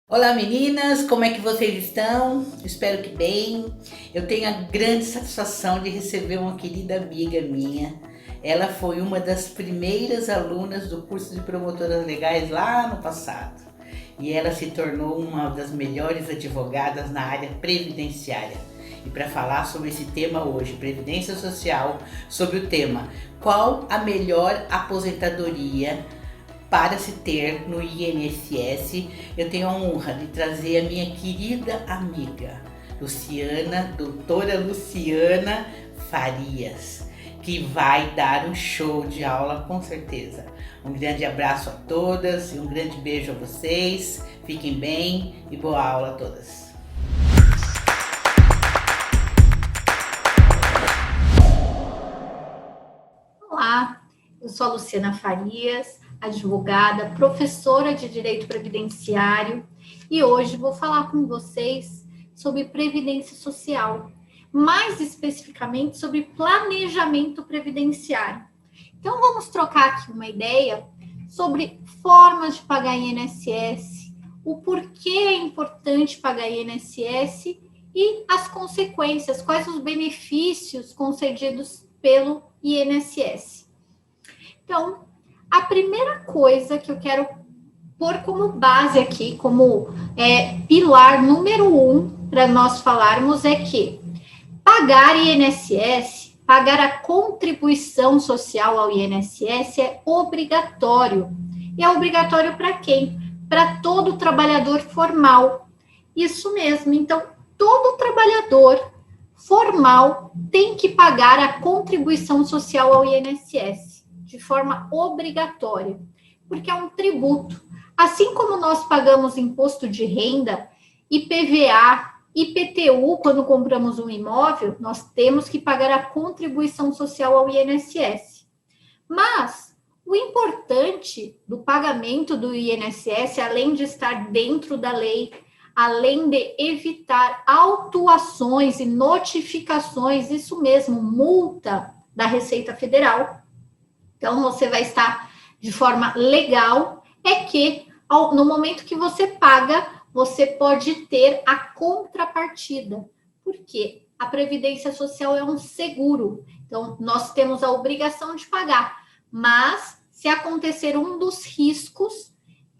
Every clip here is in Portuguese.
Olá meninas, como é que vocês estão? Espero que bem. Eu tenho a grande satisfação de receber uma querida amiga minha. Ela foi uma das primeiras alunas do curso de promotoras legais lá no passado. E ela se tornou uma das melhores advogadas na área previdenciária. E para falar sobre esse tema hoje, Previdência Social, sobre o tema qual a melhor aposentadoria para se ter no INSS, eu tenho a honra de trazer a minha querida amiga, doutora Luciana Farias, que vai dar um show de aula com certeza. Um grande abraço a todas e um grande beijo a vocês. Fiquem bem e boa aula a todas. Olá, eu sou a Luciana Farias, advogada, professora de Direito Previdenciário, e hoje vou falar com vocês sobre Previdência Social, mais especificamente sobre planejamento previdenciário. Então, vamos trocar aqui uma ideia sobre formas de pagar INSS, o porquê é importante pagar INSS e as consequências, quais os benefícios concedidos pelo INSS. Então, a primeira coisa que eu quero pôr como base aqui, como pilar número 1 para nós falarmos é que pagar INSS, pagar a contribuição social ao INSS é obrigatório. E é obrigatório para quem? Para todo trabalhador formal. Isso mesmo. Então, todo trabalhador formal tem que pagar a contribuição social ao INSS de forma obrigatória, porque é um tributo. Assim como nós pagamos imposto de renda, IPVA, IPTU, quando compramos um imóvel, nós temos que pagar a contribuição social ao INSS. Mas o importante do pagamento do INSS, além de estar dentro da lei, além de evitar autuações e notificações, isso mesmo, multa da Receita Federal. Então, você vai estar de forma legal, é que no momento que você paga, você pode ter a contrapartida. Por quê? A Previdência Social é um seguro. Então, nós temos a obrigação de pagar. Mas, se acontecer um dos riscos,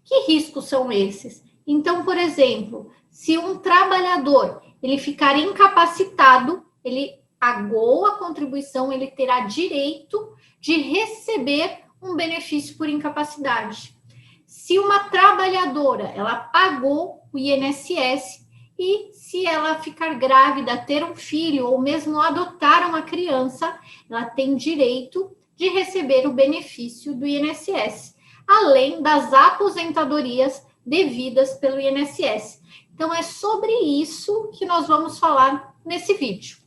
que riscos são esses? Então, por exemplo, se um trabalhador ele ficar incapacitado, ele pagou a contribuição, ele terá direito de receber um benefício por incapacidade. Se uma trabalhadora, ela pagou o INSS e se ela ficar grávida, ter um filho ou mesmo adotar uma criança, ela tem direito de receber o benefício do INSS, além das aposentadorias devidas pelo INSS. Então, é sobre isso que nós vamos falar nesse vídeo.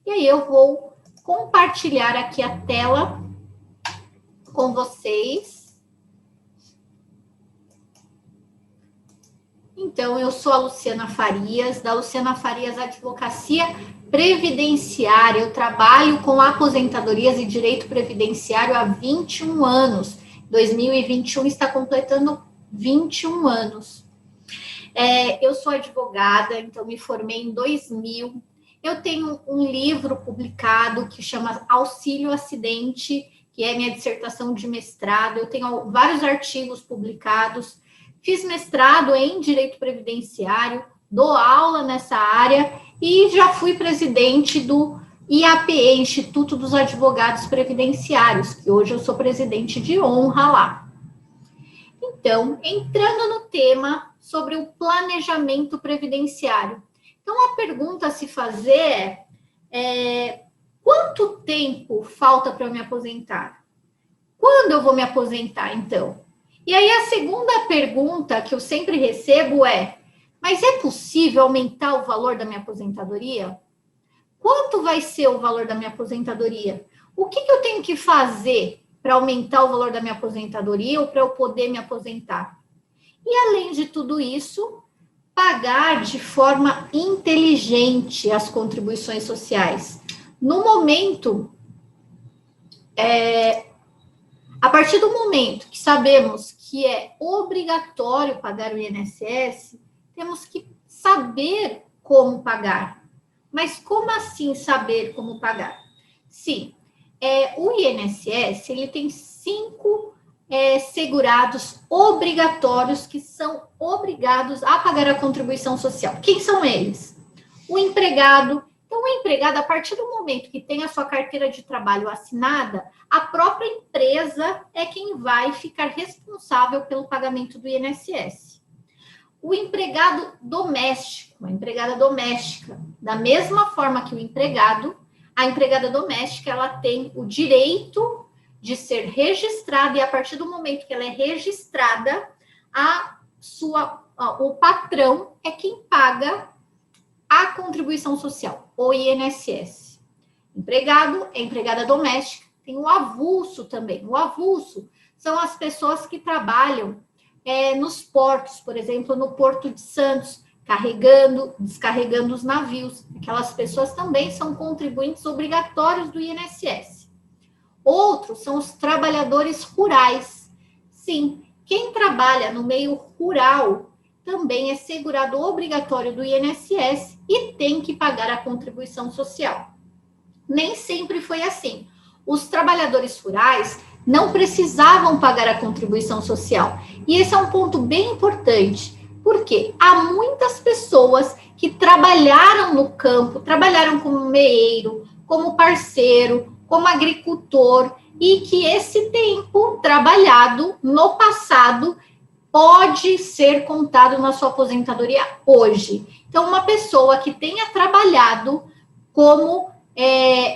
E aí, eu vou compartilhar aqui a tela com vocês. Então, eu sou a Luciana Farias, da Luciana Farias Advocacia Previdenciária. Eu trabalho com aposentadorias e direito previdenciário há 21 anos. 2021 está completando 21 anos. Eu sou advogada, então me formei em 2000. Eu tenho um livro publicado que chama Auxílio Acidente, que é minha dissertação de mestrado. Eu tenho vários artigos publicados. Fiz mestrado em Direito Previdenciário, dou aula nessa área e já fui presidente do IAPE, Instituto dos Advogados Previdenciários, que hoje eu sou presidente de honra lá. Então, entrando no tema sobre o planejamento previdenciário. Então, a pergunta a se fazer é quanto tempo falta para eu me aposentar? Quando eu vou me aposentar, então? E aí, a segunda pergunta que eu sempre recebo é, mas é possível aumentar o valor da minha aposentadoria? Quanto vai ser o valor da minha aposentadoria? O que eu tenho que fazer para aumentar o valor da minha aposentadoria ou para eu poder me aposentar? E, além de tudo isso, pagar de forma inteligente as contribuições sociais. No momento, a partir do momento que sabemos que é obrigatório pagar o INSS, temos que saber como pagar. Mas como assim saber como pagar? Sim, o INSS ele tem 5 segurados obrigatórios que são obrigados a pagar a contribuição social. Quem são eles? O empregado. Então, o empregado, a partir do momento que tem a sua carteira de trabalho assinada, a própria empresa é quem vai ficar responsável pelo pagamento do INSS. O empregado doméstico, a empregada doméstica, da mesma forma que o empregado, a empregada doméstica, ela tem o direito de ser registrada, e a partir do momento que ela é registrada, o patrão é quem paga a contribuição social, o INSS. Empregado é empregada doméstica, tem o avulso também. O avulso são as pessoas que trabalham nos portos, por exemplo, no Porto de Santos, carregando, descarregando os navios. Aquelas pessoas também são contribuintes obrigatórios do INSS. Outros são os trabalhadores rurais. Sim, quem trabalha no meio rural também é segurado obrigatório do INSS e tem que pagar a contribuição social. Nem sempre foi assim. Os trabalhadores rurais não precisavam pagar a contribuição social. E esse é um ponto bem importante, porque há muitas pessoas que trabalharam no campo, trabalharam como meeiro, como parceiro, como agricultor, e que esse tempo trabalhado no passado pode ser contado na sua aposentadoria hoje. Então, uma pessoa que tenha trabalhado como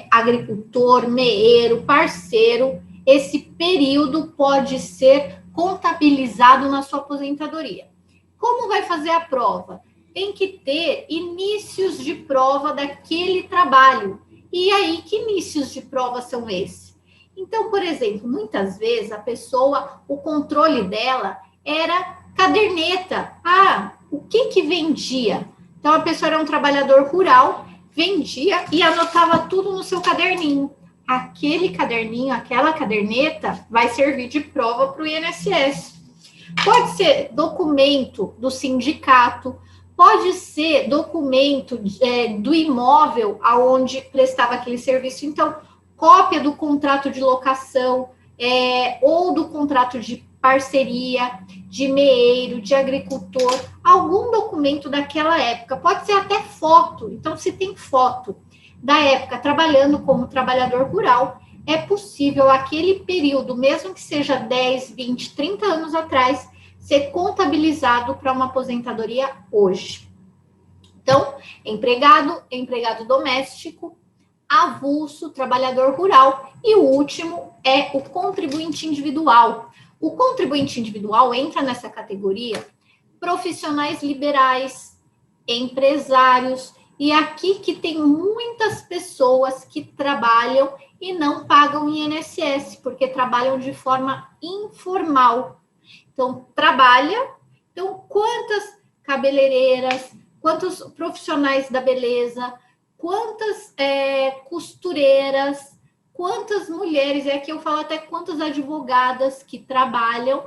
agricultor, meeiro, parceiro, esse período pode ser contabilizado na sua aposentadoria. Como vai fazer a prova? Tem que ter inícios de prova daquele trabalho. E aí, que inícios de prova são esses? Então, por exemplo, muitas vezes a pessoa, o controle dela era caderneta. O que vendia? Então, a pessoa era um trabalhador rural, vendia e anotava tudo no seu caderninho. Aquele caderninho, aquela caderneta vai servir de prova para o INSS. Pode ser documento do sindicato, pode ser documento do imóvel aonde prestava aquele serviço. Então, cópia do contrato de locação ou do contrato de parceria, de meeiro, de agricultor, algum documento daquela época. Pode ser até foto. Então, se tem foto da época trabalhando como trabalhador rural, é possível aquele período, mesmo que seja 10, 20, 30 anos atrás, ser contabilizado para uma aposentadoria hoje. Então, empregado doméstico, avulso, trabalhador rural, e o último é o contribuinte individual. O contribuinte individual entra nessa categoria profissionais liberais, empresários, e aqui que tem muitas pessoas que trabalham e não pagam INSS, porque trabalham de forma informal. Então, quantas cabeleireiras, quantos profissionais da beleza, quantas costureiras, quantas mulheres, e aqui eu falo até quantas advogadas que trabalham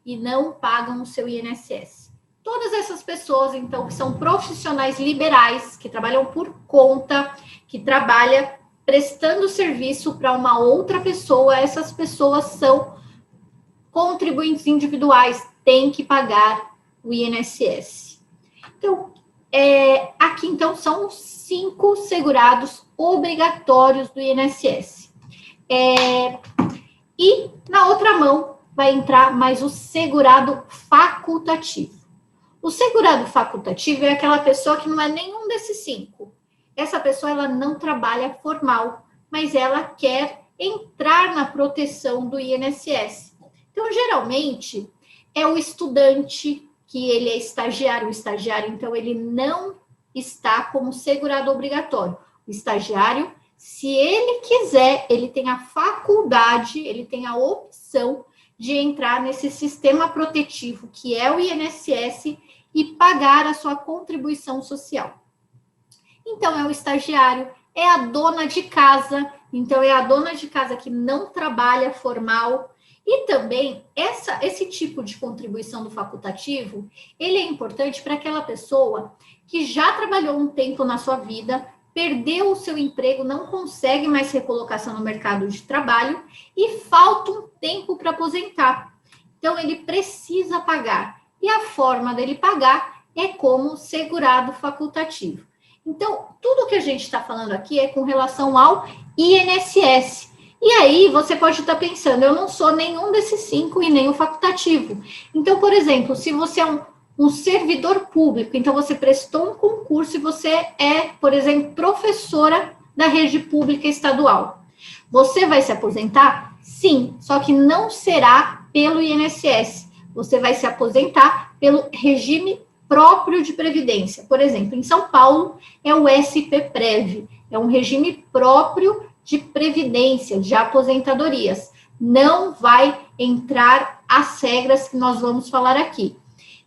e não pagam o seu INSS. Todas essas pessoas, então, que são profissionais liberais, que trabalham por conta, que trabalham prestando serviço para uma outra pessoa, essas pessoas são contribuintes individuais, têm que pagar o INSS. Então, aqui, então, são os 5 segurados obrigatórios do INSS. E, na outra mão, vai entrar mais o segurado facultativo. O segurado facultativo é aquela pessoa que não é nenhum desses 5. Essa pessoa, ela não trabalha formal, mas ela quer entrar na proteção do INSS. Então, geralmente, é o estudante que ele é estagiário. O estagiário, então, ele não está como segurado obrigatório. O estagiário, se ele quiser, ele tem a faculdade, ele tem a opção de entrar nesse sistema protetivo, que é o INSS, e pagar a sua contribuição social. Então, é o estagiário, é a dona de casa. Então, é a dona de casa que não trabalha formal E também, esse tipo de contribuição do facultativo, ele é importante para aquela pessoa que já trabalhou um tempo na sua vida, perdeu o seu emprego, não consegue mais recolocação no mercado de trabalho e falta um tempo para aposentar. Então, ele precisa pagar. E a forma dele pagar é como segurado facultativo. Então, tudo que a gente está falando aqui é com relação ao INSS. E aí, você pode estar pensando, eu não sou nenhum desses 5 e nem o facultativo. Então, por exemplo, se você é um servidor público, então você prestou um concurso e você é, por exemplo, professora da rede pública estadual. Você vai se aposentar? Sim, só que não será pelo INSS. Você vai se aposentar pelo regime próprio de previdência. Por exemplo, em São Paulo é o SPPrev, é um regime próprio de previdência, de aposentadorias. Não vai entrar as regras que nós vamos falar aqui.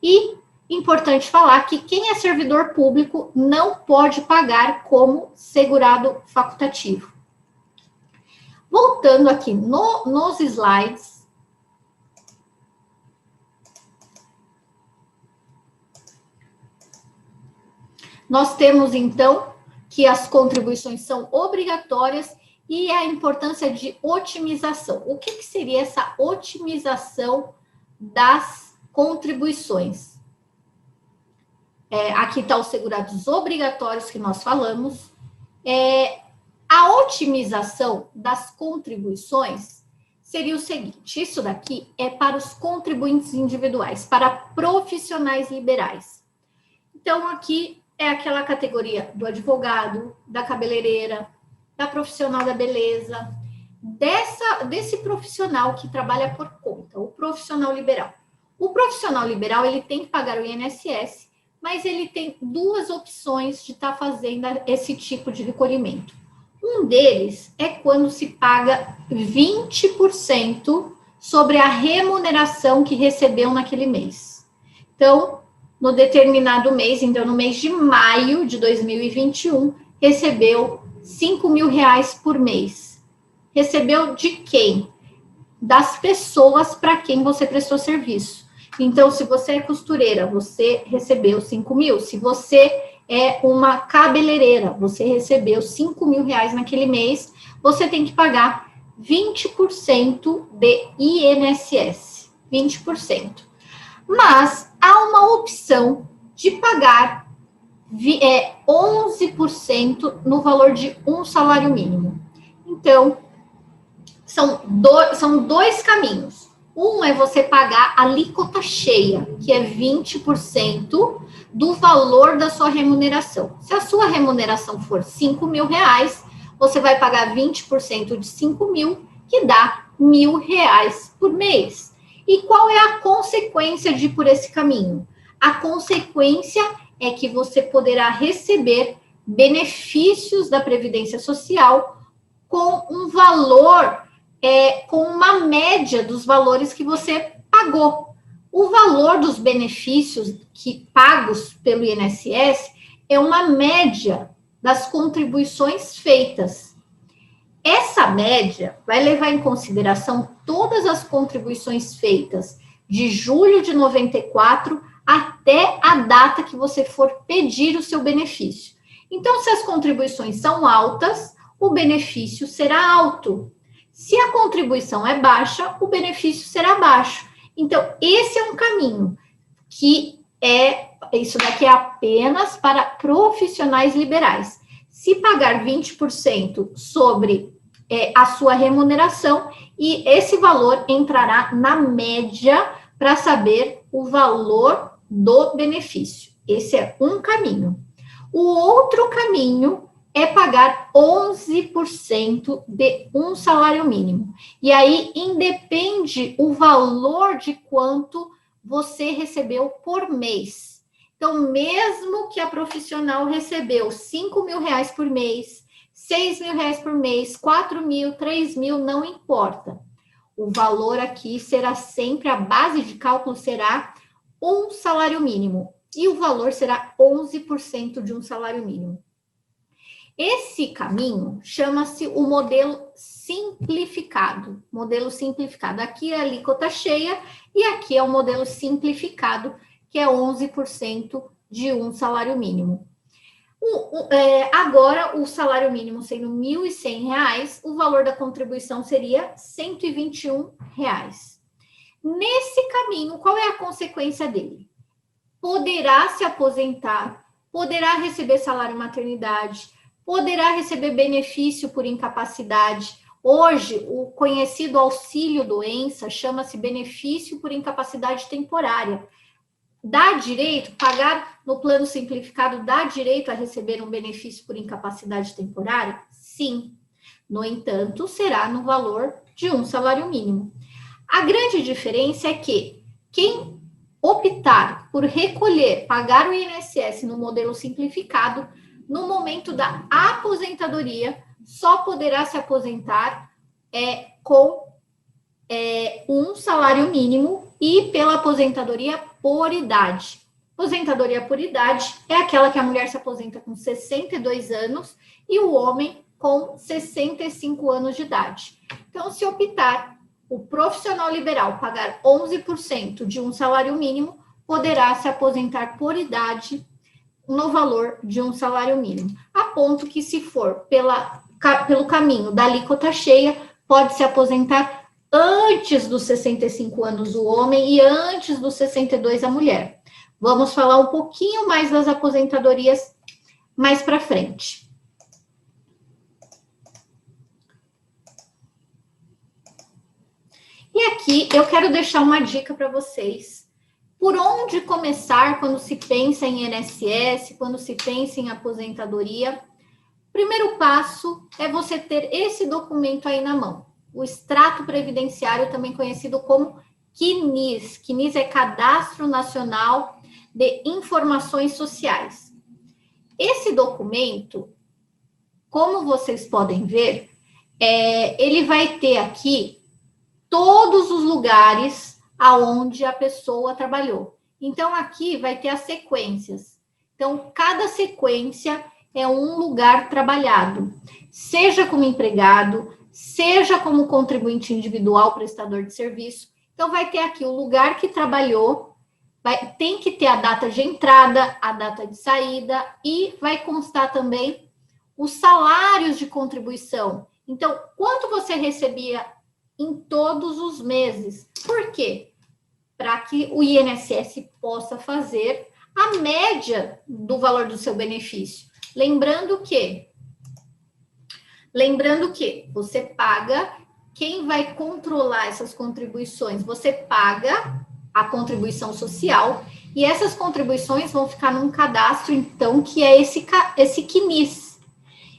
E importante falar que quem é servidor público não pode pagar como segurado facultativo. Voltando aqui nos slides. Nós temos, então, que as contribuições são obrigatórias e a importância de otimização. O que seria essa otimização das contribuições? Aqui está os segurados obrigatórios que nós falamos. A otimização das contribuições seria o seguinte, isso daqui é para os contribuintes individuais, para profissionais liberais. Então, aqui é aquela categoria do advogado, da cabeleireira, da profissional da beleza, desse profissional que trabalha por conta, o profissional liberal. O profissional liberal, ele tem que pagar o INSS, mas ele tem 2 opções de estar fazendo esse tipo de recolhimento. Um deles é quando se paga 20% sobre a remuneração que recebeu naquele mês. Então, no determinado mês, então no mês de maio de 2021, recebeu R$5.000 por mês. Recebeu de quem? Das pessoas para quem você prestou serviço. Então, se você é costureira, você recebeu 5.000. Se você é uma cabeleireira, você recebeu R$5.000 naquele mês, você tem que pagar 20% de INSS. 20%. Mas há uma opção de pagar 11% no valor de um salário mínimo. Então, são 2 caminhos. Um é você pagar a alíquota cheia, que é 20% do valor da sua remuneração. Se a sua remuneração for R$5.000, você vai pagar 20% de 5.000, que dá R$1.000 por mês. E qual é a consequência de ir por esse caminho? A consequência é que você poderá receber benefícios da Previdência Social com um valor, com uma média dos valores que você pagou. O valor dos benefícios pagos pelo INSS é uma média das contribuições feitas. Essa média vai levar em consideração todas as contribuições feitas de julho de 94 até a data que você for pedir o seu benefício. Então, se as contribuições são altas, o benefício será alto. Se a contribuição é baixa, o benefício será baixo. Então, esse é um caminho que isso daqui é apenas para profissionais liberais. Se pagar 20% sobre a sua remuneração, e esse valor entrará na média para saber o valor do benefício. Esse é um caminho. O outro caminho é pagar 11% de um salário mínimo. E aí, independe o valor de quanto você recebeu por mês. Então, mesmo que a profissional recebeu R$5.000 por mês, R$6.000 por mês, 4.000, 3.000, não importa. O valor aqui será sempre, a base de cálculo será um salário mínimo. E o valor será 11% de um salário mínimo. Esse caminho chama-se o modelo simplificado. Modelo simplificado. Aqui é a alíquota cheia e aqui é o modelo simplificado, que é 11% de um salário mínimo. Agora, o salário mínimo sendo R$ 1.100, o valor da contribuição seria R$ 121. Nesse caminho, qual é a consequência dele? Poderá se aposentar, poderá receber salário maternidade, poderá receber benefício por incapacidade. Hoje, o conhecido auxílio-doença chama-se benefício por incapacidade temporária. Dá direito, pagar no plano simplificado, dá direito a receber um benefício por incapacidade temporária? Sim. No entanto, será no valor de um salário mínimo. A grande diferença é que quem optar por recolher, pagar o INSS no modelo simplificado, no momento da aposentadoria, só poderá se aposentar com um salário mínimo e pela aposentadoria por idade. Aposentadoria por idade é aquela que a mulher se aposenta com 62 anos e o homem com 65 anos de idade. Então, se optar o profissional liberal pagar 11% de um salário mínimo, poderá se aposentar por idade no valor de um salário mínimo. A ponto que, se for pelo caminho da alíquota cheia, pode se aposentar antes dos 65 anos o homem e antes dos 62 a mulher. Vamos falar um pouquinho mais das aposentadorias mais para frente. E aqui eu quero deixar uma dica para vocês. Por onde começar quando se pensa em INSS, quando se pensa em aposentadoria? Primeiro passo é você ter esse documento aí na mão. O extrato previdenciário, também conhecido como CNIS. CNIS é Cadastro Nacional de Informações Sociais. Esse documento, como vocês podem ver, ele vai ter aqui todos os lugares aonde a pessoa trabalhou. Então, aqui vai ter as sequências. Então, cada sequência é um lugar trabalhado, seja como empregado, seja como contribuinte individual, prestador de serviço. Então, vai ter aqui o lugar que trabalhou, tem que ter a data de entrada, a data de saída e vai constar também os salários de contribuição. Então, quanto você recebia em todos os meses? Por quê? Para que o INSS possa fazer a média do valor do seu benefício. Lembrando que você paga, quem vai controlar essas contribuições? Você paga a contribuição social e essas contribuições vão ficar num cadastro, então, que é esse CNIS.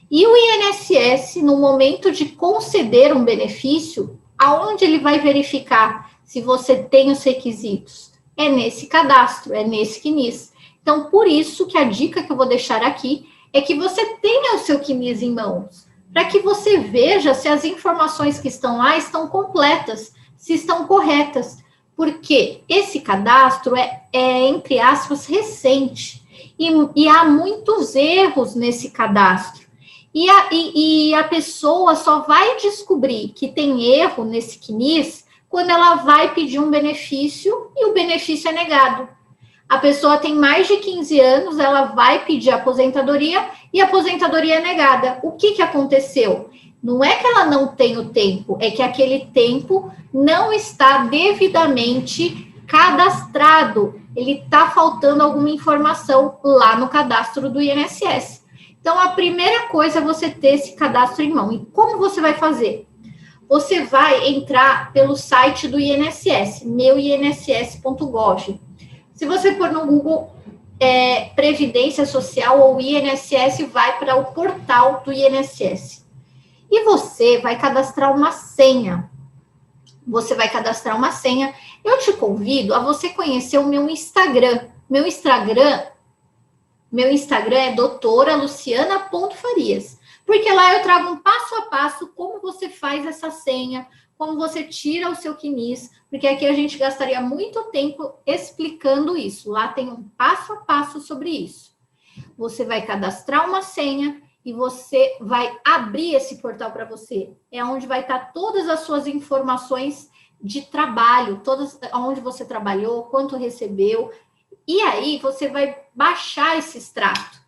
E o INSS, no momento de conceder um benefício, aonde ele vai verificar se você tem os requisitos? É nesse cadastro, é nesse CNIS. Então, por isso que a dica que eu vou deixar aqui é que você tenha o seu CNIS em mãos, para que você veja se as informações que estão lá estão completas, se estão corretas, porque esse cadastro é entre aspas, recente, e há muitos erros nesse cadastro. E a pessoa só vai descobrir que tem erro nesse CNIS quando ela vai pedir um benefício e o benefício é negado. A pessoa tem mais de 15 anos, ela vai pedir aposentadoria e a aposentadoria é negada. O que aconteceu? Não é que ela não tem o tempo, é que aquele tempo não está devidamente cadastrado. Ele está faltando alguma informação lá no cadastro do INSS. Então, a primeira coisa é você ter esse cadastro em mão. E como você vai fazer? Você vai entrar pelo site do INSS, meuinss.gov. Se você pôr no Google Previdência Social ou INSS, vai para o portal do INSS. E você vai cadastrar uma senha. Eu te convido a você conhecer o meu Instagram. Meu Instagram é doutora.luciana.farias. Porque lá eu trago um passo a passo como você faz essa senha, como você tira o seu CNIS, porque aqui a gente gastaria muito tempo explicando isso. Lá tem um passo a passo sobre isso. Você vai cadastrar uma senha e você vai abrir esse portal para você. É onde vai estar todas as suas informações de trabalho, todas onde você trabalhou, quanto recebeu, e aí você vai baixar esse extrato.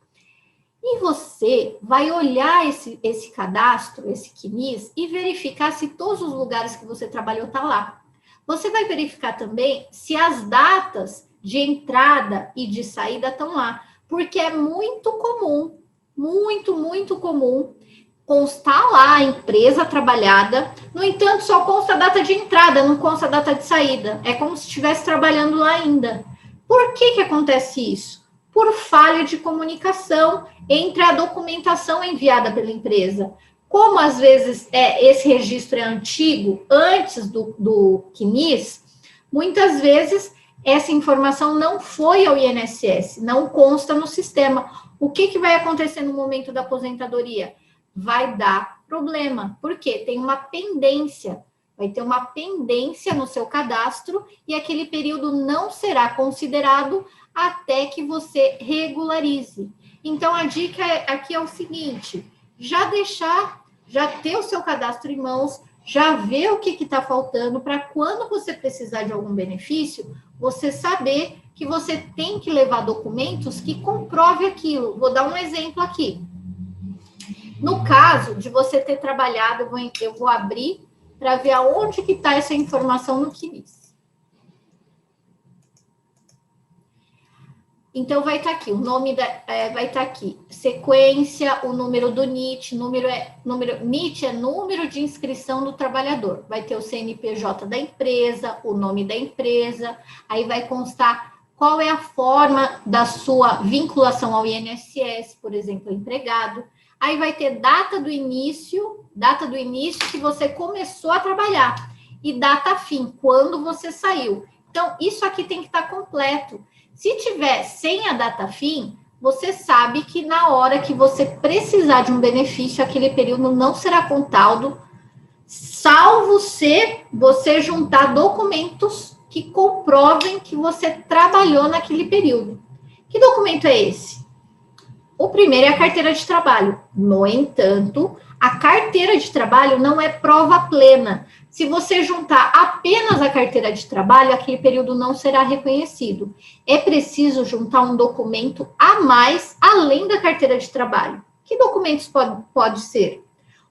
E você vai olhar esse cadastro, esse CNIS, e verificar se todos os lugares que você trabalhou estão lá. Você vai verificar também se as datas de entrada e de saída estão lá, porque é muito comum, muito comum, constar lá a empresa trabalhada, no entanto, só consta a data de entrada, não consta a data de saída. É como se estivesse trabalhando lá ainda. Por que acontece isso? Por falha de comunicação entre a documentação enviada pela empresa. Como às vezes esse registro é antigo, antes do CNIS, muitas vezes essa informação não foi ao INSS, não consta no sistema. O que vai acontecer no momento da aposentadoria? Vai dar problema, porque tem uma pendência, vai ter uma pendência no seu cadastro e aquele período não será considerado até que você regularize. Então, a dica aqui é o seguinte, já ter o seu cadastro em mãos, já ver o que está faltando, para quando você precisar de algum benefício, você saber que você tem que levar documentos que comprovem aquilo. Vou dar um exemplo aqui. No caso de você ter trabalhado, eu vou abrir para ver aonde que está essa informação no CNIS. Então, vai estar aqui, o nome vai estar aqui, sequência, o número do NIT, NIT é número de inscrição do trabalhador, vai ter o CNPJ da empresa, o nome da empresa, aí vai constar qual é a forma da sua vinculação ao INSS, por exemplo, empregado, aí vai ter data do início que você começou a trabalhar, e data fim, quando você saiu. Então, isso aqui tem que estar completo. Se tiver sem a data fim, você sabe que na hora que você precisar de um benefício, aquele período não será contado, salvo se você juntar documentos que comprovem que você trabalhou naquele período. Que documento é esse? O primeiro é a carteira de trabalho. No entanto, a carteira de trabalho não é prova plena. Se você juntar apenas a carteira de trabalho, aquele período não será reconhecido. É preciso juntar um documento a mais, além da carteira de trabalho. Que documentos pode ser?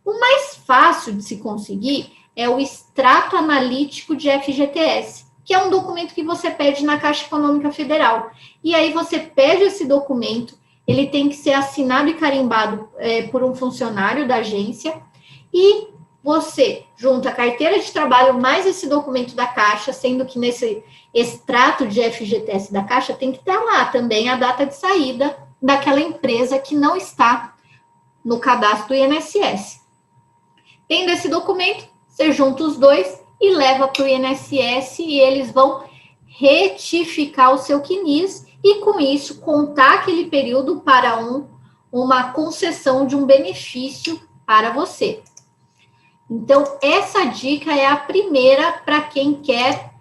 O mais fácil de se conseguir é o extrato analítico de FGTS, que é um documento que você pede na Caixa Econômica Federal. E aí você pede esse documento, ele tem que ser assinado e carimbado por um funcionário da agência, e você junta a carteira de trabalho mais esse documento da Caixa, sendo que nesse extrato de FGTS da Caixa tem que estar lá também a data de saída daquela empresa que não está no cadastro do INSS. Tendo esse documento, você junta os dois e leva para o INSS e eles vão retificar o seu CNIS e, com isso, contar aquele período para uma concessão de um benefício para você. Então, essa dica é a primeira para quem quer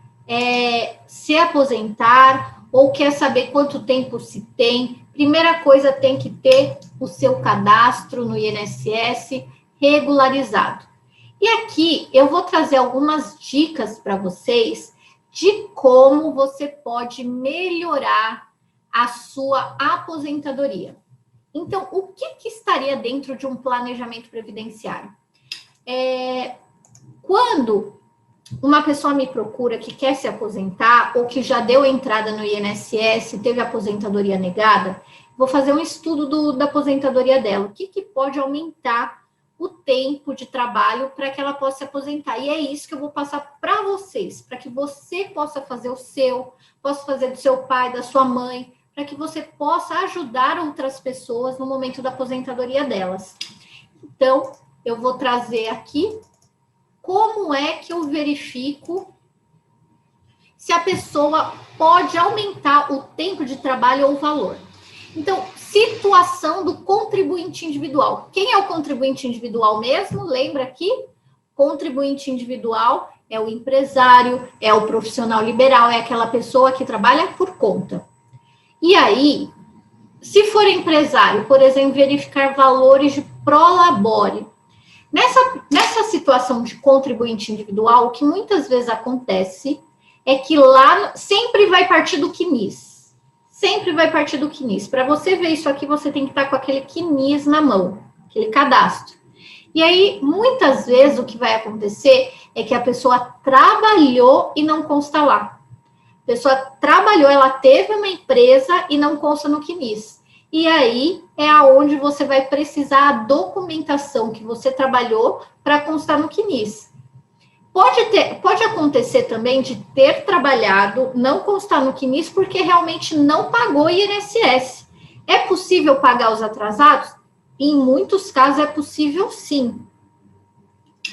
se aposentar ou quer saber quanto tempo se tem. Primeira coisa, tem que ter o seu cadastro no INSS regularizado. E aqui eu vou trazer algumas dicas para vocês de como você pode melhorar a sua aposentadoria. Então, o que estaria dentro de um planejamento previdenciário? Quando uma pessoa me procura que quer se aposentar ou que já deu entrada no INSS, teve aposentadoria negada, vou fazer um estudo da aposentadoria dela. O que pode aumentar o tempo de trabalho para que ela possa se aposentar? E é isso que eu vou passar para vocês, para que você possa fazer o seu, possa fazer do seu pai, da sua mãe, para que você possa ajudar outras pessoas no momento da aposentadoria delas. Então, eu vou trazer aqui como é que eu verifico se a pessoa pode aumentar o tempo de trabalho ou o valor. Então, situação do contribuinte individual. Quem é o contribuinte individual mesmo? Lembra aqui? Contribuinte individual é o empresário, é o profissional liberal, é aquela pessoa que trabalha por conta. E aí, Se for empresário, por exemplo, verificar valores de prolabore. Nessa situação de contribuinte individual, o que muitas vezes acontece é que lá sempre vai partir do CNIS. Sempre vai partir do CNIS. Para você ver isso aqui, você tem que estar com aquele CNIS na mão, aquele cadastro. E aí, muitas vezes, o que vai acontecer é que a pessoa trabalhou e não consta lá. A pessoa trabalhou, ela teve uma empresa e não consta no CNIS. E aí é aonde você vai precisar a documentação que você trabalhou para constar no CNIS. Pode acontecer também de ter trabalhado, não constar no CNIS, porque realmente não pagou INSS. É possível pagar os atrasados? Em muitos casos é possível, sim.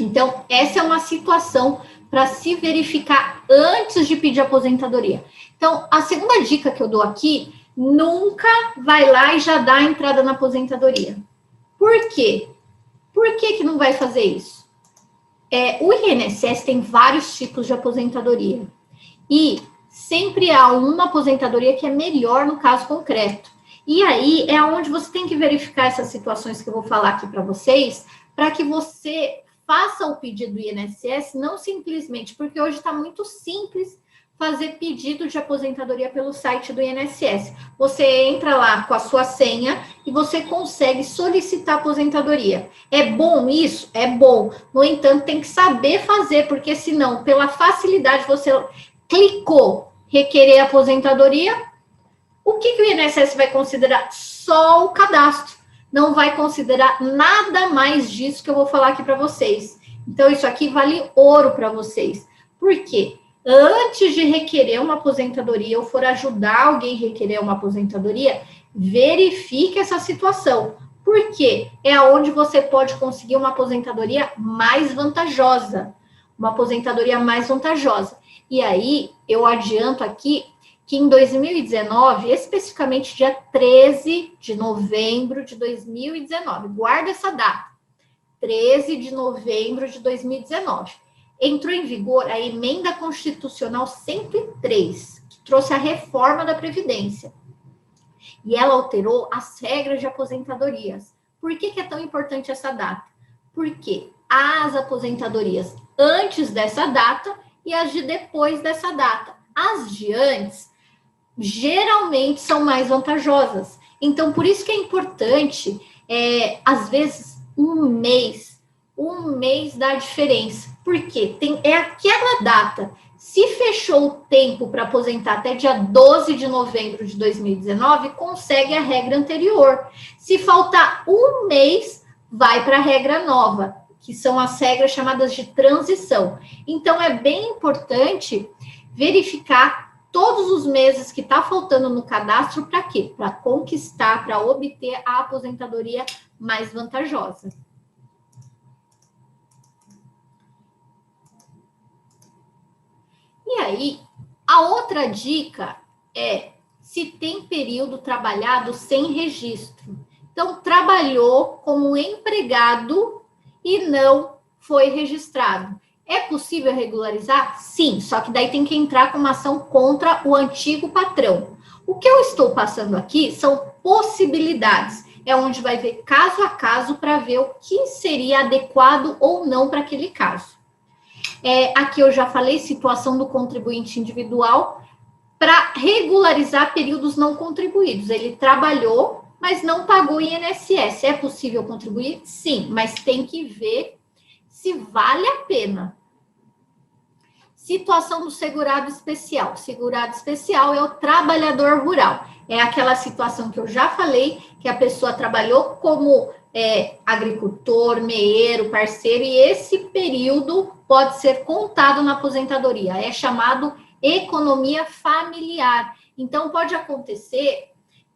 Então, essa é uma situação para se verificar antes de pedir aposentadoria. Então, a segunda dica que eu dou aqui, nunca vai lá e já dá a entrada na aposentadoria. Por quê? Por que não vai fazer isso? O INSS tem vários tipos de aposentadoria. E sempre há uma aposentadoria que é melhor no caso concreto. E aí é onde você tem que verificar essas situações que eu vou falar aqui para vocês, para que você faça o pedido do INSS, não simplesmente, porque hoje está muito simples fazer pedido de aposentadoria pelo site do INSS. Você entra lá com a sua senha e você consegue solicitar aposentadoria. É bom isso? É bom. No entanto, tem que saber fazer, porque senão, pela facilidade, você clicou requerer aposentadoria, o que o INSS vai considerar? Só o cadastro. Não vai considerar nada mais disso que eu vou falar aqui para vocês. Então, isso aqui vale ouro para vocês. Por quê? Antes de requerer uma aposentadoria ou for ajudar alguém a requerer uma aposentadoria, verifique essa situação. Por quê? É onde você pode conseguir uma aposentadoria mais vantajosa. Uma aposentadoria mais vantajosa. E aí, eu adianto aqui que em 2019, especificamente dia 13 de novembro de 2019, guarda essa data, 13 de novembro de 2019, entrou em vigor a Emenda Constitucional 103, que trouxe a reforma da Previdência. E ela alterou as regras de aposentadorias. Por que é tão importante essa data? Porque as aposentadorias antes dessa data e as de depois dessa data. As de antes geralmente são mais vantajosas. Então, por isso que é importante, às vezes, um mês dá diferença. Por quê? É aquela data. Se fechou o tempo para aposentar até dia 12 de novembro de 2019, consegue a regra anterior. Se faltar um mês, vai para a regra nova, que são as regras chamadas de transição. Então, é bem importante verificar todos os meses que está faltando no cadastro, para quê? Para conquistar, para obter a aposentadoria mais vantajosa. E aí, a outra dica é se tem período trabalhado sem registro. Então, trabalhou como empregado e não foi registrado. É possível regularizar? Sim, só que daí tem que entrar com uma ação contra o antigo patrão. O que eu estou passando aqui são possibilidades. É onde vai ver caso a caso para ver o que seria adequado ou não para aquele caso. Aqui eu já falei situação do contribuinte individual para regularizar períodos não contribuídos. Ele trabalhou, mas não pagou INSS. É possível contribuir? Sim, mas tem que ver se vale a pena. Situação do segurado especial. Segurado especial é o trabalhador rural. É aquela situação que eu já falei, que a pessoa trabalhou como agricultor, meeiro, parceiro, e esse período pode ser contado na aposentadoria. É chamado economia familiar. Então, pode acontecer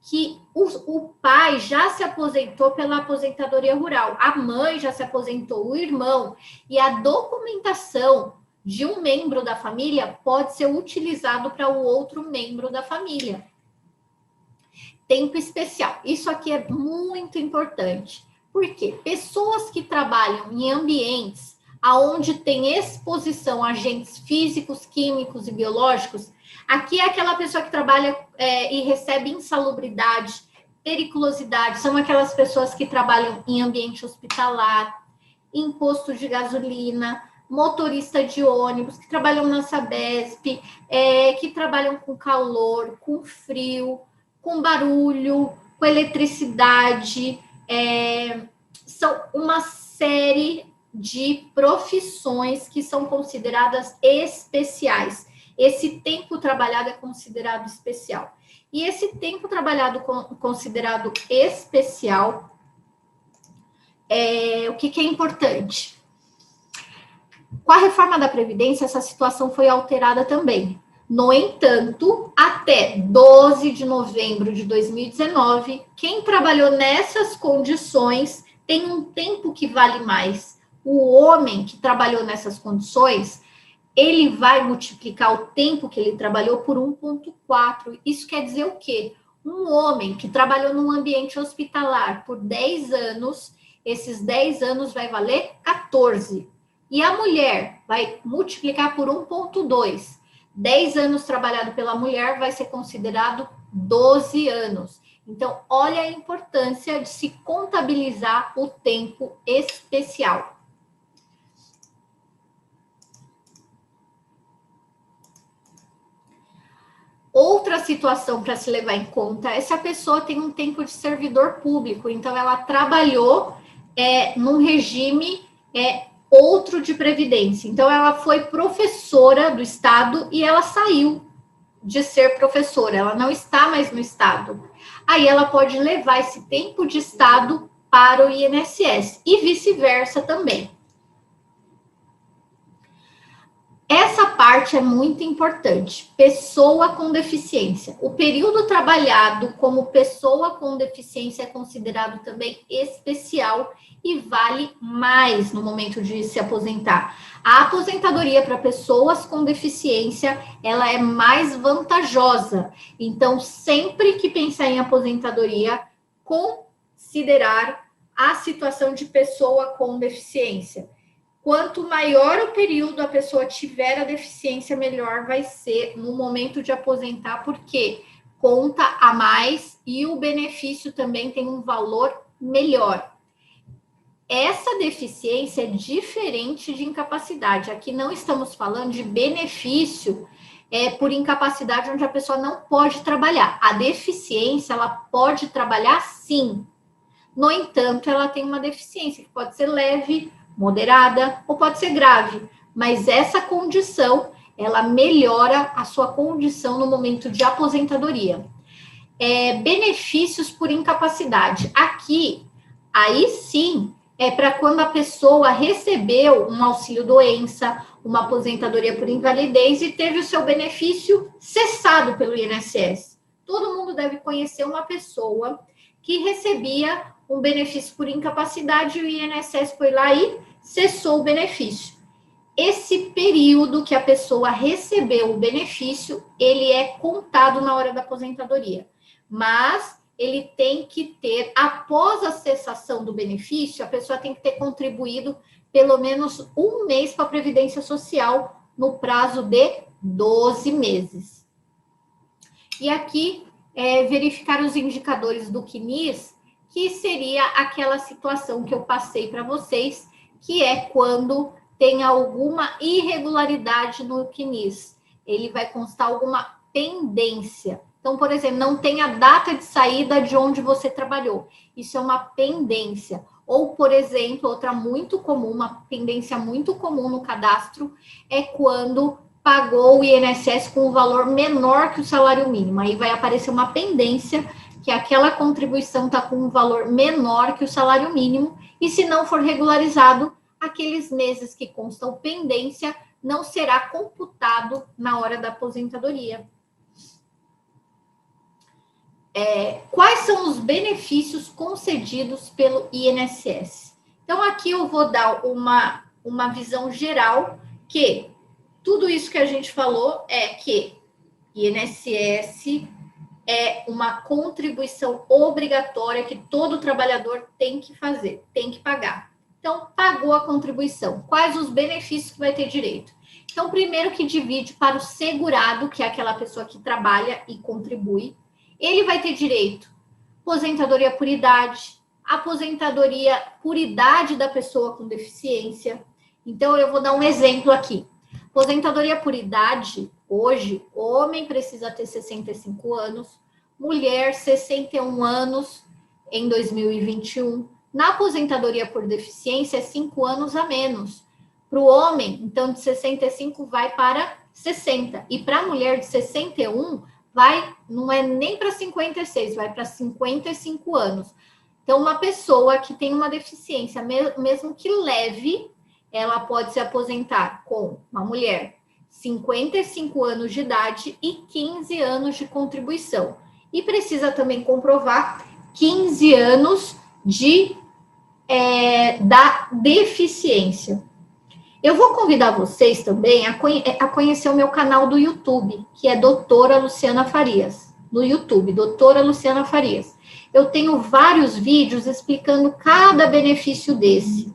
que o pai já se aposentou pela aposentadoria rural, a mãe já se aposentou, o irmão, e a documentação de um membro da família pode ser utilizado para o outro membro da família. Tempo especial. Isso aqui é muito importante. Por quê? Pessoas que trabalham em ambientes onde tem exposição a agentes físicos, químicos e biológicos, aqui é aquela pessoa que trabalha e recebe insalubridade periculosidade, são aquelas pessoas que trabalham em ambiente hospitalar, em posto de gasolina, motorista de ônibus, que trabalham na Sabesp, que trabalham com calor, com frio, com barulho, com eletricidade, são uma série de profissões que são consideradas especiais. Esse tempo trabalhado é considerado especial. E esse tempo trabalhado considerado especial, o que é importante? Com a reforma da Previdência, essa situação foi alterada também. No entanto, até 12 de novembro de 2019, quem trabalhou nessas condições tem um tempo que vale mais. O homem que trabalhou nessas condições, ele vai multiplicar o tempo que ele trabalhou por 1,4. Isso quer dizer o quê? Um homem que trabalhou num ambiente hospitalar por 10 anos, esses 10 anos vai valer 14. E a mulher vai multiplicar por 1,2. 10 anos trabalhado pela mulher vai ser considerado 12 anos. Então, olha a importância de se contabilizar o tempo especial. Outra situação para se levar em conta é se a pessoa tem um tempo de servidor público, então ela trabalhou num regime outro de previdência. Então ela foi professora do Estado e ela saiu de ser professora, ela não está mais no Estado. Aí ela pode levar esse tempo de Estado para o INSS e vice-versa também. Essa parte é muito importante. Pessoa com deficiência. O período trabalhado como pessoa com deficiência é considerado também especial e vale mais no momento de se aposentar. A aposentadoria para pessoas com deficiência, ela é mais vantajosa. Então, sempre que pensar em aposentadoria, considerar a situação de pessoa com deficiência. Quanto maior o período a pessoa tiver a deficiência, melhor vai ser no momento de aposentar, porque conta a mais e o benefício também tem um valor melhor. Essa deficiência é diferente de incapacidade. Aqui não estamos falando de benefício por incapacidade onde a pessoa não pode trabalhar. A deficiência, ela pode trabalhar sim. No entanto, ela tem uma deficiência que pode ser leve, moderada ou pode ser grave, mas essa condição, ela melhora a sua condição no momento de aposentadoria. Benefícios por incapacidade. Aqui, aí sim, é para quando a pessoa recebeu um auxílio-doença, uma aposentadoria por invalidez e teve o seu benefício cessado pelo INSS. Todo mundo deve conhecer uma pessoa que recebia um benefício por incapacidade e o INSS foi lá e cessou o benefício. Esse período que a pessoa recebeu o benefício, ele é contado na hora da aposentadoria. Mas ele tem que ter, após a cessação do benefício, a pessoa tem que ter contribuído pelo menos um mês para a Previdência Social no prazo de 12 meses. E aqui, verificar os indicadores do CNIS, que seria aquela situação que eu passei para vocês, que é quando tem alguma irregularidade no CNIS. Ele vai constar alguma pendência. Então, por exemplo, não tem a data de saída de onde você trabalhou. Isso é uma pendência. Ou, por exemplo, outra muito comum, uma pendência muito comum no cadastro, é quando pagou o INSS com um valor menor que o salário mínimo. Aí vai aparecer uma pendência que aquela contribuição está com um valor menor que o salário mínimo, e se não for regularizado, aqueles meses que constam pendência não será computado na hora da aposentadoria. Quais são os benefícios concedidos pelo INSS? Então, aqui eu vou dar uma visão geral, que tudo isso que a gente falou é que INSS é uma contribuição obrigatória que todo trabalhador tem que fazer, tem que pagar. Então, pagou a contribuição. Quais os benefícios que vai ter direito? Então, primeiro que divide para o segurado, que é aquela pessoa que trabalha e contribui. Ele vai ter direito, aposentadoria por idade, aposentadoria por idade da pessoa com deficiência. Então, eu vou dar um exemplo aqui. Aposentadoria por idade, hoje, homem precisa ter 65 anos, mulher 61 anos em 2021. Na aposentadoria por deficiência, é 5 anos a menos. Para o homem, então, de 65 vai para 60. E para a mulher de 61, não é nem para 56, vai para 55 anos. Então, uma pessoa que tem uma deficiência, mesmo que leve, ela pode se aposentar com uma mulher 55 anos de idade e 15 anos de contribuição. E precisa também comprovar 15 anos da deficiência. Eu vou convidar vocês também a conhecer o meu canal do YouTube, que é Doutora Luciana Farias. No YouTube, Doutora Luciana Farias. Eu tenho vários vídeos explicando cada benefício desse.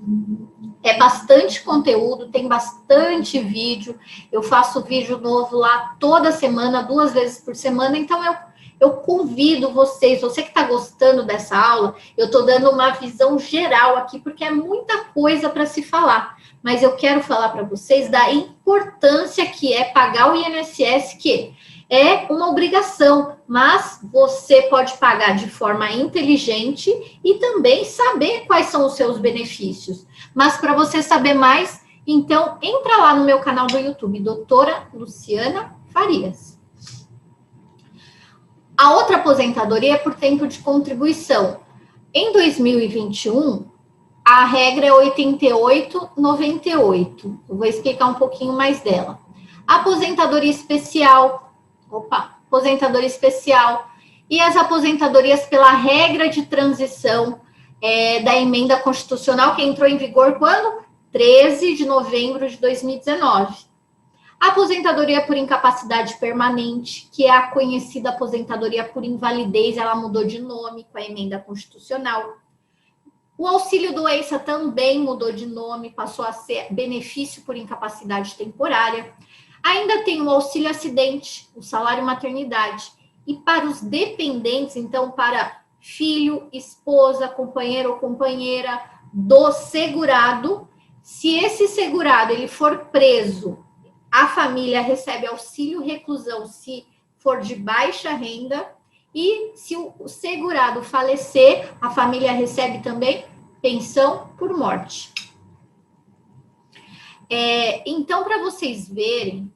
É bastante conteúdo, tem bastante vídeo. Eu faço vídeo novo lá toda semana, 2 vezes por semana. Então, eu convido vocês, você que está gostando dessa aula, eu estou dando uma visão geral aqui, porque é muita coisa para se falar. Mas eu quero falar para vocês da importância que é pagar o INSS, que é uma obrigação, mas você pode pagar de forma inteligente e também saber quais são os seus benefícios. Mas para você saber mais, então entra lá no meu canal do YouTube, Doutora Luciana Farias. A outra aposentadoria é por tempo de contribuição. Em 2021, a regra é 88,98. Eu vou explicar um pouquinho mais dela. Aposentadoria especial. Aposentadoria especial. E as aposentadorias pela regra de transição da emenda constitucional, que entrou em vigor quando? 13 de novembro de 2019. A aposentadoria por incapacidade permanente, que é a conhecida aposentadoria por invalidez, ela mudou de nome com a emenda constitucional. O auxílio doença também mudou de nome, passou a ser benefício por incapacidade temporária. Ainda tem o auxílio acidente, o salário maternidade. E para os dependentes, então, para filho, esposa, companheiro ou companheira do segurado, se esse segurado ele for preso, a família recebe auxílio reclusão se for de baixa renda, e se o segurado falecer, a família recebe também pensão por morte. Então, para vocês verem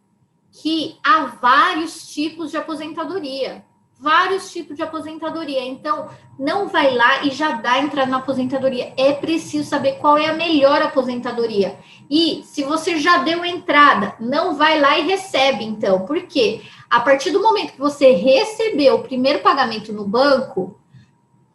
que há vários tipos de aposentadoria. Vários tipos de aposentadoria. Então, não vai lá e já dá entrada na aposentadoria. É preciso saber qual é a melhor aposentadoria. E se você já deu entrada, não vai lá e recebe, então. Por quê? A partir do momento que você recebeu o primeiro pagamento no banco,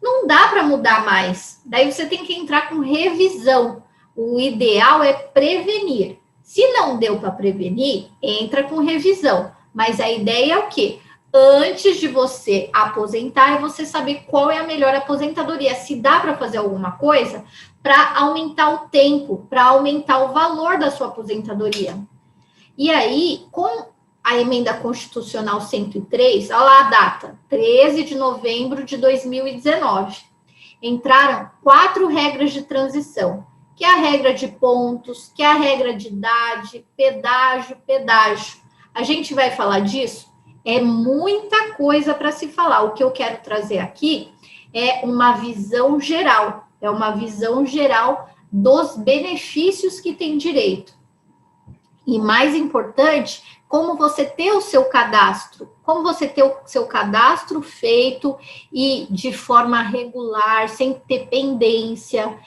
não dá para mudar mais. Daí você tem que entrar com revisão. O ideal é prevenir. Se não deu para prevenir, entra com revisão. Mas a ideia é o quê? Antes de você aposentar, é você saber qual é a melhor aposentadoria. Se dá para fazer alguma coisa para aumentar o tempo, para aumentar o valor da sua aposentadoria. E aí, com a emenda constitucional 103, olha lá a data, 13 de novembro de 2019, entraram 4 regras de transição, que é a regra de pontos, que é a regra de idade, pedágio. A gente vai falar disso? É muita coisa para se falar. O que eu quero trazer aqui é uma visão geral. É uma visão geral dos benefícios que tem direito. E mais importante, como você ter o seu cadastro. Como você ter o seu cadastro feito e de forma regular, sem ter pendência.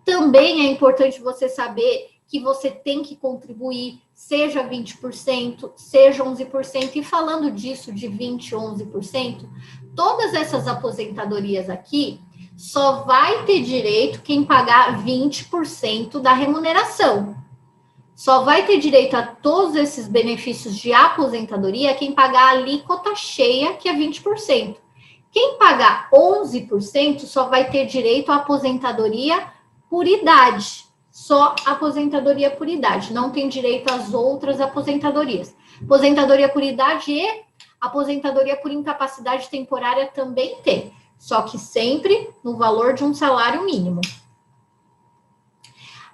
Também é importante você saber que você tem que contribuir, seja 20%, seja 11%. E falando disso, de 20%, 11%, todas essas aposentadorias aqui, só vai ter direito quem pagar 20% da remuneração. Só vai ter direito a todos esses benefícios de aposentadoria quem pagar a alíquota cheia, que é 20%. Quem pagar 11% só vai ter direito à aposentadoria por idade. Só aposentadoria por idade. Não tem direito às outras aposentadorias. Aposentadoria por idade e aposentadoria por incapacidade temporária também tem. só que sempre no valor de um salário mínimo.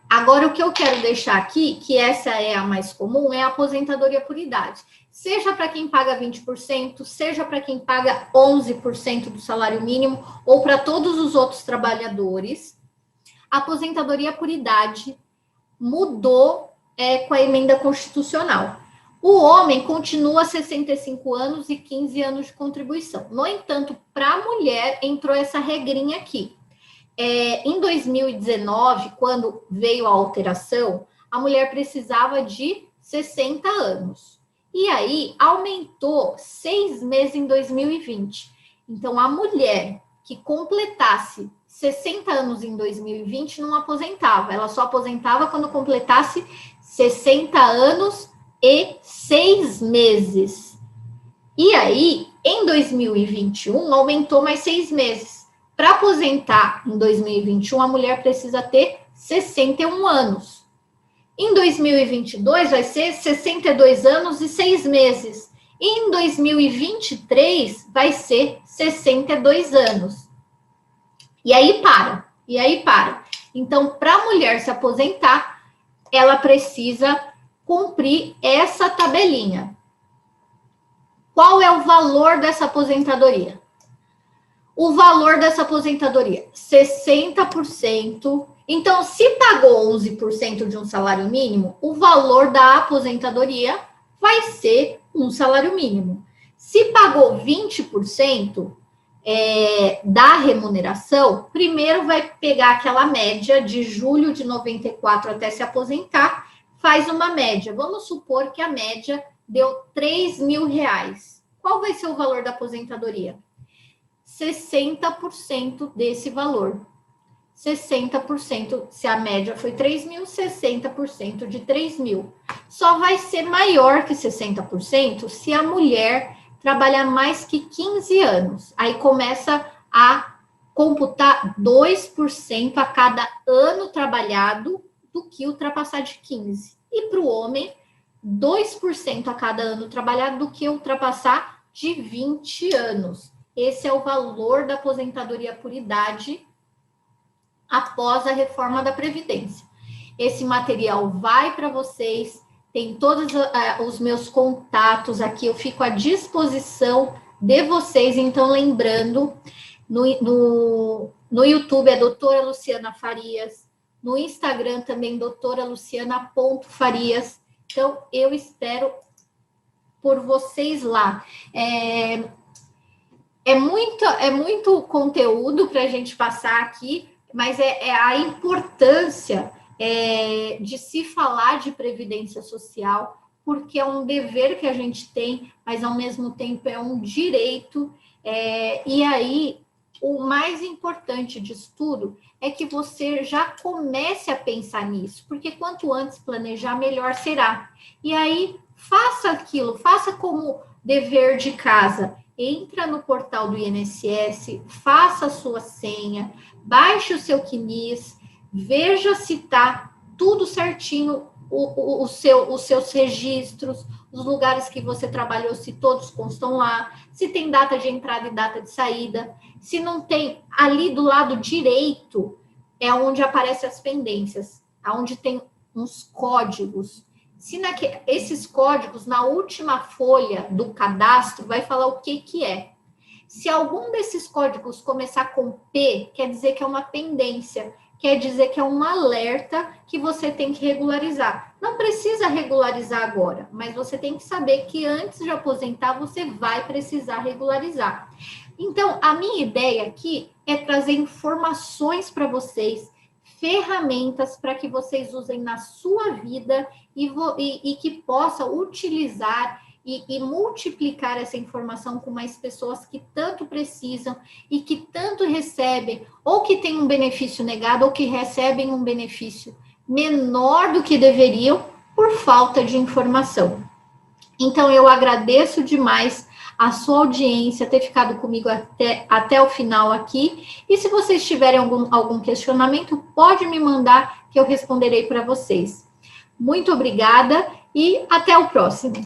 Agora, o que eu quero deixar aqui, que essa é a mais comum, é a aposentadoria por idade. Seja para quem paga 20%, seja para quem paga 11% do salário mínimo, ou para todos os outros trabalhadores, a aposentadoria por idade mudou com a emenda constitucional. O homem continua 65 anos e 15 anos de contribuição. No entanto, para a mulher, entrou essa regrinha aqui. Em 2019, quando veio a alteração, a mulher precisava de 60 anos. E aí, aumentou 6 meses em 2020. Então, a mulher que completasse 60 anos em 2020 não aposentava. Ela só aposentava quando completasse 60 anos e 6 meses. E aí, em 2021, aumentou mais 6 meses. Para aposentar em 2021, a mulher precisa ter 61 anos. Em 2022, vai ser 62 anos e 6 meses. E em 2023, vai ser 62 anos. E aí para. Então, para a mulher se aposentar, ela precisa cumprir essa tabelinha. Qual é o valor dessa aposentadoria? O valor dessa aposentadoria, 60%. Então, se pagou 11% de um salário mínimo, o valor da aposentadoria vai ser um salário mínimo. Se pagou 20% da remuneração, primeiro vai pegar aquela média de julho de 94 até se aposentar, faz uma média. Vamos supor que a média deu R$3.000. Qual vai ser o valor da aposentadoria? 60% desse valor. 60%, se a média foi 3.000, 60% de 3.000. Só vai ser maior que 60% se a mulher trabalhar mais que 15 anos. Aí começa a computar 2% a cada ano trabalhado do que ultrapassar de 15. E para o homem, 2% a cada ano trabalhado do que ultrapassar de 20 anos. Esse é o valor da aposentadoria por idade após a reforma da Previdência. Esse material vai para vocês, tem todos os meus contatos aqui, eu fico à disposição de vocês. Então, lembrando, no YouTube é doutora Luciana Farias, no Instagram também doutoraluciana.farias. Então, eu espero por vocês lá. É muito conteúdo para a gente passar aqui, mas é a importância de se falar de previdência social, porque é um dever que a gente tem, mas ao mesmo tempo é um direito. E aí, o mais importante disso tudo é que você já comece a pensar nisso, porque quanto antes planejar, melhor será. E aí, faça aquilo, faça como dever de casa. Entra no portal do INSS, faça a sua senha, baixe o seu CNIS, veja se está tudo certinho, os seus registros, os lugares que você trabalhou, se todos constam lá, se tem data de entrada e data de saída. Se não tem, ali do lado direito é onde aparecem as pendências, onde tem uns códigos. Esses códigos, na última folha do cadastro, vai falar o que é. Se algum desses códigos começar com P, quer dizer que é uma pendência, quer dizer que é um alerta que você tem que regularizar. Não precisa regularizar agora, mas você tem que saber que antes de aposentar, você vai precisar regularizar. Então, a minha ideia aqui é trazer informações para vocês, ferramentas para que vocês usem na sua vida e que possa utilizar e multiplicar essa informação com mais pessoas que tanto precisam e que tanto recebem, ou que têm um benefício negado, ou que recebem um benefício menor do que deveriam por falta de informação. Então, eu agradeço demais a sua audiência, ter ficado comigo até o final aqui. E se vocês tiverem algum questionamento, pode me mandar que eu responderei para vocês. Muito obrigada e até o próximo.